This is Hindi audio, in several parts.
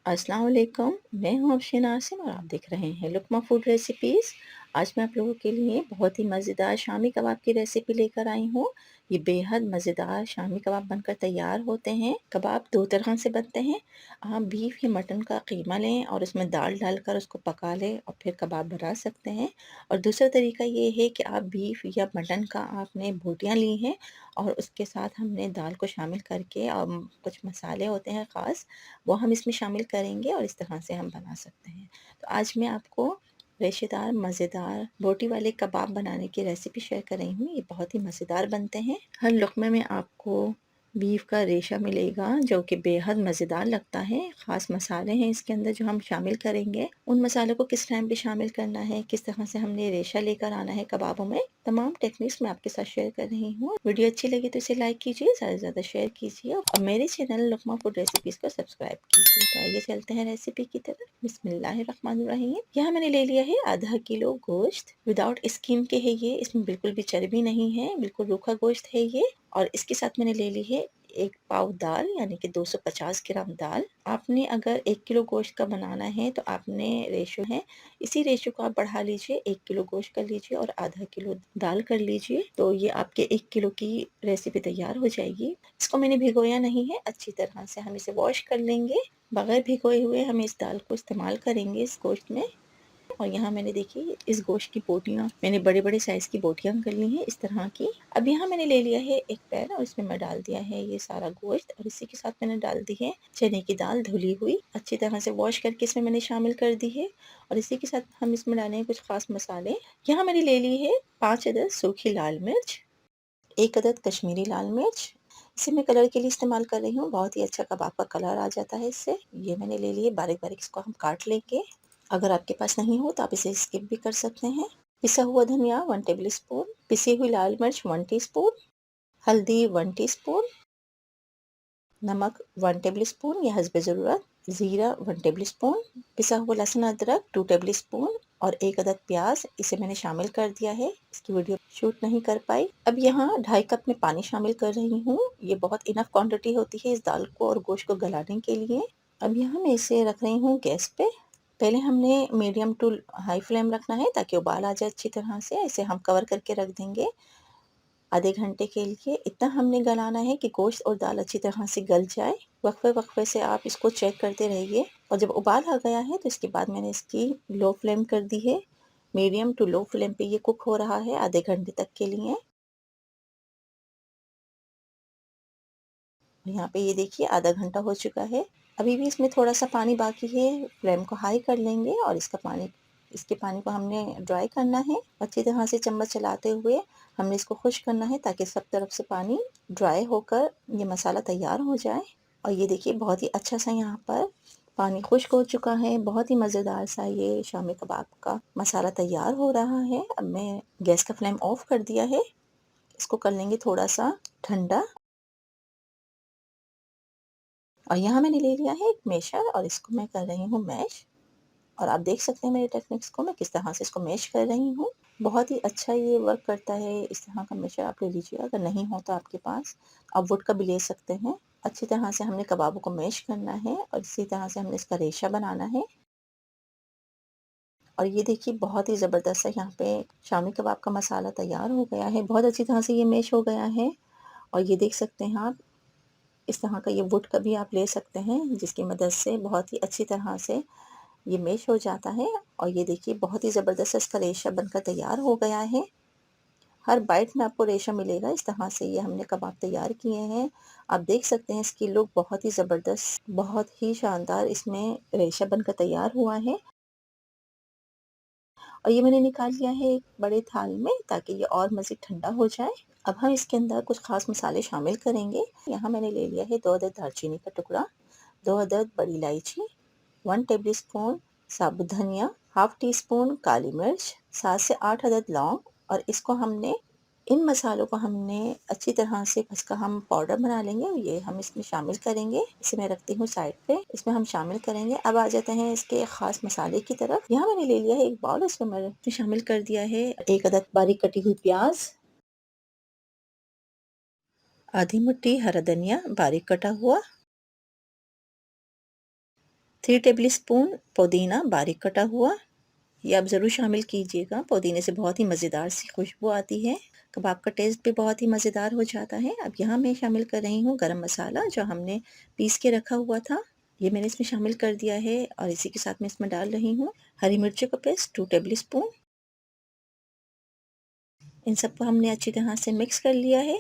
अस्सलाम वालेकुम। मैं हूँ अफशीन आसिम और आप देख रहे हैं लुकमा फूड रेसिपीज़। आज मैं आप लोगों के लिए बहुत ही मज़ेदार शामी कबाब की रेसिपी लेकर आई हूँ। ये बेहद मज़ेदार शामी कबाब बनकर तैयार होते हैं। कबाब दो तरह से बनते हैं। आप बीफ या मटन का कीमा लें और उसमें दाल डालकर उसको पका लें और फिर कबाब बना सकते हैं। और दूसरा तरीका ये है कि आप बीफ या मटन का आपने बोटियाँ ली हैं और उसके साथ हमने दाल को शामिल करके कुछ मसाले होते हैं ख़ास, वो हम इसमें शामिल करेंगे और इस तरह से हम बना सकते हैं। तो आज मैं आपको रेशेदार मज़ेदार बोटी वाले कबाब बनाने की रेसिपी शेयर कर रही हूँ। ये बहुत ही मज़ेदार बनते हैं। हर लुक़मे में आपको बीफ का रेशा मिलेगा जो कि बेहद मज़ेदार लगता है। ख़ास मसाले हैं इसके अंदर जो हम शामिल करेंगे। उन मसालों को किस टाइम पे शामिल करना है, किस तरह से हमने रेशा लेकर आना है कबाबों में, तमाम टेक्निक्स मैं आपके साथ शेयर कर रही हूँ। वीडियो अच्छी लगी तो इसे लाइक कीजिए, ज़्यादा से ज़्यादा शेयर कीजिए और मेरे चैनल लुकमा फूड रेसिपीज़ को सब्सक्राइब कीजिए। तो आइए चलते हैं रेसिपी की तरफ। बिस्मिल्लाहिर्रहमानिर्रहीम। यहाँ मैंने ले लिया है आधा किलो गोश्त। विदाउट स्किन के है ये, इसमें बिल्कुल भी चर्बी नहीं है, बिल्कुल रूखा गोश्त है ये। और इसके साथ मैंने ले ली है 1 पाव दाल यानी कि 250 ग्राम दाल। आपने अगर 1 किलो गोश्त का बनाना है तो आपने रेशो है, इसी रेशो को आप बढ़ा लीजिए, 1 किलो गोश्त कर लीजिए और आधा किलो दाल कर लीजिए। तो ये आपके 1 किलो की रेसिपी तैयार हो जाएगी। इसको मैंने भिगोया नहीं है, अच्छी तरह से हम इसे वॉश कर लेंगे। बगैर भिगोए हुए हम इस दाल को इस्तेमाल करेंगे इस गोश्त में। और यहाँ मैंने देखिए इस गोश्त की बोटियाँ मैंने बड़े-बड़े साइज़ की बोटियाँ कर ली हैं इस तरह की। अब यहाँ मैंने ले लिया है एक पैन और इसमें मैं डाल दिया है ये सारा गोश्त और इसी के साथ मैंने डाल दी है चने की दाल धुली हुई, अच्छी तरह से वॉश करके इसमें मैंने शामिल कर दी है। और इसी के साथ हम इसमें डालेंगे कुछ ख़ास मसाले। यहाँ मैंने ले ली है 5 अदद सूखी लाल मिर्च, 1 अदद कश्मीरी लाल मिर्च। इसे मैं कलर के लिए इस्तेमाल कर रही हूँ, बहुत ही अच्छा कबाब का कलर आ जाता है इससे। ये मैंने ले लिए बारीक-बारीक, इसको हम काट लेंगे। अगर आपके पास नहीं हो तो आप इसे स्किप भी कर सकते हैं। पिसा हुआ धनिया 1 टेबलस्पून, पिसी हुई लाल मिर्च 1 टीस्पून, हल्दी 1 टीस्पून, नमक 1 टेबलस्पून या हस्बे ज़रूरत, ज़ीरा 1 टेबलस्पून, पिसा हुआ लहसुन अदरक 2 टेबलस्पून और 1 अदद प्याज, इसे मैंने शामिल कर दिया है। इसकी वीडियो शूट नहीं कर पाई। अब यहाँ 2.5 कप में पानी शामिल कर रही हूँ। ये बहुत इनफ क्वांटिटी होती है इस दाल को और गोश्त को गलाने के लिए। अब यहाँ मैं इसे रख रही हूँ गैस पे। पहले हमने मीडियम टू हाई फ्लेम रखना है ताकि उबाल आ जाए अच्छी तरह से। इसे हम कवर करके रख देंगे आधे घंटे के लिए। इतना हमने गलाना है कि गोश्त और दाल अच्छी तरह से गल जाए। वक्फे-वक्फे से आप इसको चेक करते रहिए और जब उबाल आ गया है तो इसके बाद मैंने इसकी लो फ्लेम कर दी है। मीडियम टू लो फ्लेम पे ये कुक हो रहा है आधे घंटे तक के लिए। यहाँ पे ये देखिए आधा घंटा हो चुका है। अभी भी इसमें थोड़ा-सा पानी बाकी है। फ्लेम को हाई कर लेंगे और इसके पानी को हमने ड्राई करना है। अच्छी तरह से चम्मच चलाते हुए हमने इसको खुश्क करना है ताकि सब तरफ से पानी ड्राई होकर ये मसाला तैयार हो जाए। और ये देखिए बहुत ही अच्छा सा यहाँ पर पानी खुश्क हो चुका है। बहुत ही मज़ेदार सा ये शामी कबाब का मसाला तैयार हो रहा है। अब मैं गैस का फ्लेम ऑफ कर दिया है। इसको कर लेंगे थोड़ा-सा ठंडा। और यहाँ मैंने ले लिया है एक मैशर और इसको मैं कर रही हूँ मैश। और आप देख सकते हैं मेरे टेक्निक्स को, मैं किस तरह से इसको मैश कर रही हूँ। बहुत ही अच्छा ये वर्क करता है। इस तरह का मैशर आप ले लीजिए, अगर नहीं हो तो आपके पास आप वुड का भी ले सकते हैं। अच्छी तरह से हमने कबाबों को मैश करना है और इसी तरह से हमने इसका रेशा बनाना है। और ये देखिए बहुत ही ज़बरदस्त सा यहाँ पे शामी कबाब का मसाला तैयार हो गया है। बहुत अच्छी तरह से ये मैश हो गया है। और ये देख सकते हैं आप, इस तरह का ये वुड का भी आप ले सकते हैं जिसकी मदद से बहुत ही अच्छी तरह से ये मैश हो जाता है। और ये देखिए बहुत ही ज़बरदस्त इसका रेशा बनकर तैयार हो गया है। हर बाइट में आपको रेशा मिलेगा। इस तरह से ये हमने कबाब तैयार किए हैं। आप देख सकते हैं इसकी लुक बहुत ही ज़बरदस्त, बहुत ही शानदार इसमें रेशा बनकर तैयार हुआ है। और ये मैंने निकाल लिया है एक बड़े थाल में ताकि ये और मज़ीद ठंडा हो जाए। अब हम इसके अंदर कुछ ख़ास मसाले शामिल करेंगे। यहाँ मैंने ले लिया है 2 अदद दालचीनी का टुकड़ा, 2 अदद बड़ी इलायची, 1 टेबलस्पून साबुत धनिया, हाफ टी स्पून काली मिर्च, 7 से 8 अदद लौंग। और इसको हमने इन मसालों को हमने अच्छी तरह से इसका हम पाउडर बना लेंगे और ये हम इसमें शामिल करेंगे। इसे मैं रखती हूँ साइड पे, इसमें हम शामिल करेंगे। अब आ जाते हैं इसके ख़ास मसाले की तरफ। यहाँ मैंने ले लिया है एक बाउल, इसमें मैंने शामिल कर दिया है 1 अदद बारीक कटी हुई प्याज, आधी मुट्ठी हरा धनिया बारीक कटा हुआ, 3 टेबलस्पून पुदीना बारीक कटा हुआ, ये आप ज़रूर शामिल कीजिएगा। पुदीने से बहुत ही मज़ेदार सी खुशबू आती है, कबाब का टेस्ट भी बहुत ही मज़ेदार हो जाता है। अब यहाँ मैं शामिल कर रही हूँ गरम मसाला, जो हमने पीस के रखा हुआ था, ये मैंने इसमें शामिल कर दिया है और इसी के साथ मैं इसमें डाल रही हूँ हरी मिर्ची का पेस्ट 2 टेबलस्पून। इन सबको हमने अच्छी तरह से मिक्स कर लिया है।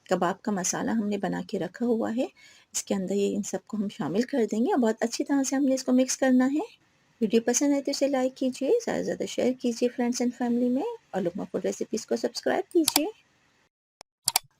कबाब का मसाला हमने बना के रखा हुआ है, इसके अंदर ये इन सबको हम शामिल कर देंगे और बहुत अच्छी तरह से हमने इसको मिक्स करना है। वीडियो पसंद आए तो इसे लाइक कीजिए, ज़्यादा से ज़्यादा शेयर कीजिए फ्रेंड्स एंड फैमिली में, और लुकमा फूड रेसिपीज़ को सब्सक्राइब कीजिए।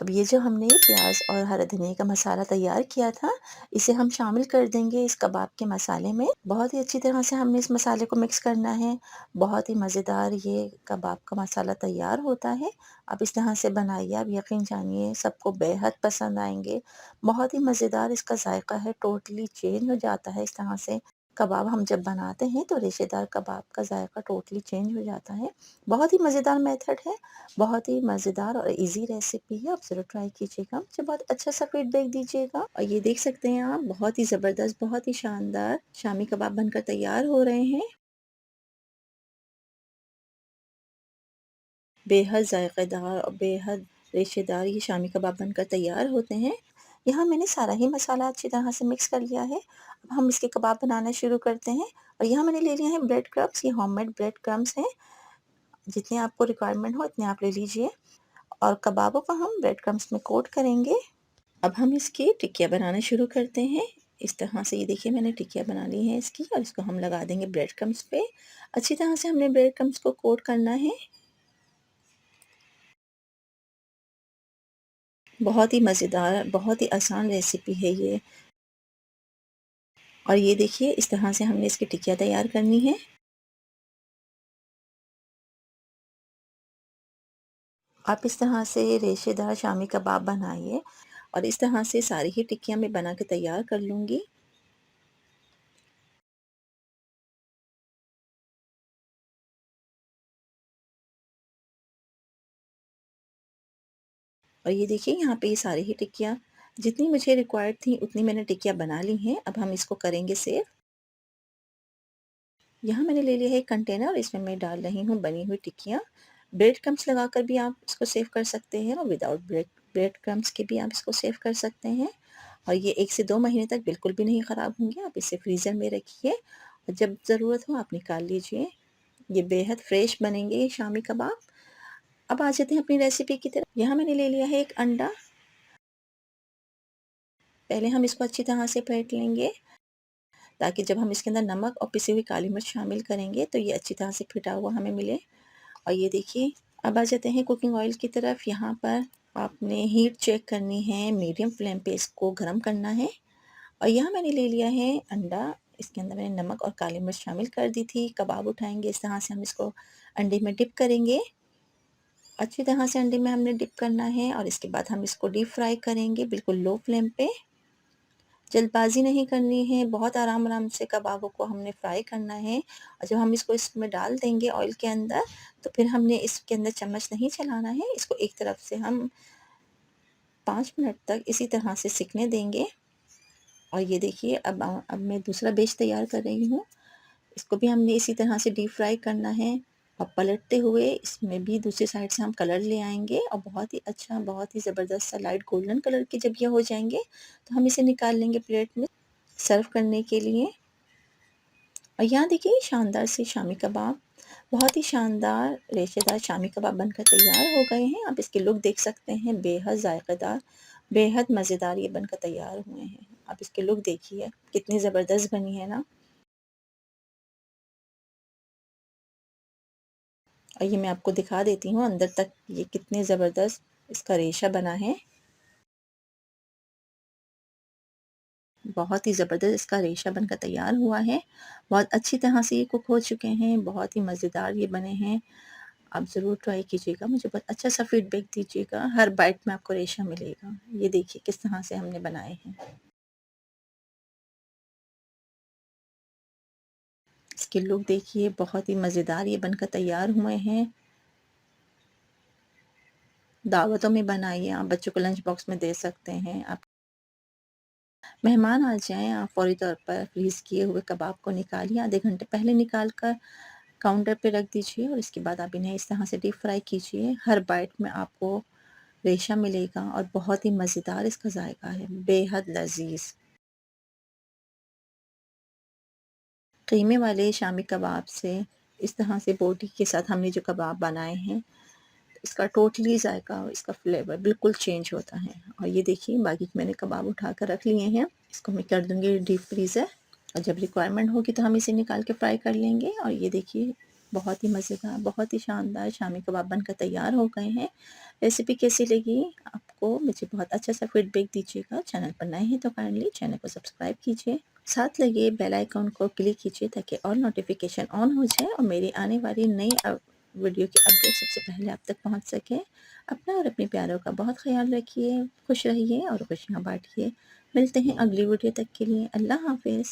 अब ये जो हमने प्याज और हरा धनिया का मसाला तैयार किया था, इसे हम शामिल कर देंगे इस कबाब के मसाले में। बहुत ही अच्छी तरह से हमने इस मसाले को मिक्स करना है। बहुत ही मज़ेदार ये कबाब का मसाला तैयार होता है। आप इस तरह से बनाइए, आप यकीन जानिए सबको बेहद पसंद आएंगे। बहुत ही मज़ेदार इसका जायका है, टोटली चेंज हो जाता है इस तरह से। कबाब हम जब बनाते हैं तो रेशेदार कबाब का जायका टोटली चेंज हो जाता है। बहुत ही मज़ेदार मेथड है, बहुत ही मज़ेदार और इजी रेसिपी है, आप ज़रूर ट्राई कीजिएगा। मुझे बहुत अच्छा सा फीडबैक दीजिएगा। और ये देख सकते हैं आप, बहुत ही ज़बरदस्त, बहुत ही शानदार शामी कबाब बनकर तैयार हो रहे हैं। बेहद जायकेदार और बेहद रेशेदार ये शामी कबाब बनकर तैयार होते हैं। यहाँ मैंने सारा ही मसाला अच्छी तरह से मिक्स कर लिया है। अब हम इसके कबाब बनाना शुरू करते हैं। और यहाँ मैंने ले लिया है ब्रेड क्रम्स, ये होममेड ब्रेड क्रम्स हैं। जितने आपको रिक्वायरमेंट हो इतने आप ले लीजिए। और कबाबों को हम ब्रेड क्रम्स में कोट करेंगे। अब हम इसकी टिक्कियाँ बनाना शुरू करते हैं। इस तरह से ये देखिए मैंने टिक्कियाँ बना ली हैं इसकी, और इसको हम लगा देंगे ब्रेड क्रम्स पे। अच्छी तरह से हमने ब्रेड क्रम्स को कोट करना है। बहुत ही मज़ेदार, बहुत ही आसान रेसिपी है ये। और ये देखिए इस तरह से हमने इसकी टिक्कियाँ तैयार करनी है। आप इस तरह से रेशेदार शामी कबाब बनाइए, और इस तरह से सारी ही टिक्कियाँ मैं बना के तैयार कर लूँगी। और ये देखिए यहाँ पे ये सारी ही टिक्कियाँ जितनी मुझे रिक्वायर्ड थी उतनी मैंने टिक्कियाँ बना ली हैं। अब हम इसको करेंगे सेव। यहाँ मैंने ले लिया है एक कंटेनर और इसमें मैं डाल रही हूँ बनी हुई टिक्कियाँ। ब्रेड क्रम्स लगाकर भी आप इसको सेव कर सकते हैं, और विदाउट ब्रेड ब्रेड क्रम्स के भी आप इसको सेव कर सकते हैं। और ये 1 से 2 महीने तक बिल्कुल भी नहीं ख़राब होंगे। आप इसे फ्रीज़र में रखिए और जब ज़रूरत हो आप निकाल लीजिए। ये बेहद फ्रेश बनेंगे ये शामी कबाब। अब आ जाते हैं अपनी रेसिपी की तरफ। यहाँ मैंने ले लिया है एक अंडा। पहले हम इसको अच्छी तरह से फेंट लेंगे, ताकि जब हम इसके अंदर नमक और पिसी हुई काली मिर्च शामिल करेंगे तो ये अच्छी तरह से फिटा हुआ हमें मिले। और ये देखिए, अब आ जाते हैं कुकिंग ऑयल की तरफ। यहाँ पर आपने हीट चेक करनी है, मीडियम फ्लेम पे इसको गरम करना है। और यहाँ मैंने ले लिया है अंडा, इसके अंदर मैंने नमक और काली मिर्च शामिल कर दी थी। कबाब उठाएंगे, इस तरह से हम इसको अंडे में डिप करेंगे। अच्छी तरह से अंडे में हमने डिप करना है, और इसके बाद हम इसको डीप फ्राई करेंगे बिल्कुल लो फ्लेम पे। जल्दबाजी नहीं करनी है, बहुत आराम आराम से कबाबों को हमने फ्राई करना है। और जब हम इसको इसमें डाल देंगे ऑयल के अंदर, तो फिर हमने इसके अंदर चम्मच नहीं चलाना है। इसको एक तरफ से हम 5 मिनट तक इसी तरह से सिकने देंगे। और ये देखिए, अब मैं दूसरा बैच तैयार कर रही हूँ। इसको भी हमने इसी तरह से डीप फ्राई करना है। और पलटते हुए इसमें भी दूसरी साइड से हम कलर ले आएंगे, और बहुत ही अच्छा, बहुत ही ज़बरदस्त सा लाइट गोल्डन कलर के जब ये हो जाएंगे तो हम इसे निकाल लेंगे प्लेट में सर्व करने के लिए। और यहाँ देखिए शानदार से शामी कबाब, बहुत ही शानदार रेशेदार शामी कबाब बनकर तैयार हो गए हैं। आप इसके लुक देख सकते हैं, बेहद जायकेदार, बेहद मज़ेदार ये बनकर तैयार हुए हैं। आप इसके लुक देखिए कितनी ज़बरदस्त बनी है ना। और ये मैं आपको दिखा देती हूँ अंदर तक ये कितने ज़बरदस्त इसका रेशा बना है। बहुत ही ज़बरदस्त इसका रेशा बनकर तैयार हुआ है। बहुत अच्छी तरह से ये कुक हो चुके हैं, बहुत ही मज़ेदार ये बने हैं। आप ज़रूर ट्राई कीजिएगा, मुझे बहुत अच्छा सा फीडबैक दीजिएगा। हर बाइट में आपको रेशा मिलेगा। ये देखिए किस तरह से हमने बनाए हैं। इसके लुक देखिए, बहुत ही मज़ेदार ये बनकर तैयार हुए हैं। दावतों में बनाइए, आप बच्चों को लंच बॉक्स में दे सकते हैं। आप मेहमान आ जाएँ, आप फ़ौरी तौर पर फ्रीज़ किए हुए कबाब को निकालिए, आधे घंटे पहले निकाल कर काउंटर पे रख दीजिए और इसके बाद आप इन्हें इस तरह से डीप फ्राई कीजिए। हर बाइट में आपको रेशा मिलेगा और बहुत ही मज़ेदार इसका ज़ायका है, बेहद लज़ीज़। क़ीमे वाले शामी कबाब से इस तरह से बोटी के साथ हमने जो कबाब बनाए हैं, इसका टोटली ज़ायका और इसका फ्लेवर बिल्कुल चेंज होता है। और ये देखिए बाकी के मैंने कबाब उठा कर रख लिए हैं, इसको मैं कर दूँगी डीप फ्रीज़र और जब रिक्वायरमेंट होगी तो हम इसे निकाल के फ्राई कर लेंगे। और ये देखिए बहुत ही मज़ेदार, बहुत ही शानदार शामी कबाब बनकर तैयार हो गए हैं। रेसिपी कैसी लगी आपको मुझे बहुत अच्छा सा फीडबैक दीजिएगा। चैनल पर नए हैं तो काइंडली चैनल को सब्सक्राइब कीजिए। साथ लगे बेल आइकन को क्लिक कीजिए ताकि और नोटिफिकेशन ऑन हो जाए और मेरी आने वाली नई वीडियो की अपडेट सबसे पहले आप तक पहुंच सके। अपना और अपने प्यारों का बहुत ख्याल रखिए, खुश रहिए और खुशियाँ बांटिए। मिलते हैं अगली वीडियो तक के लिए। अल्लाह हाफ़िज़।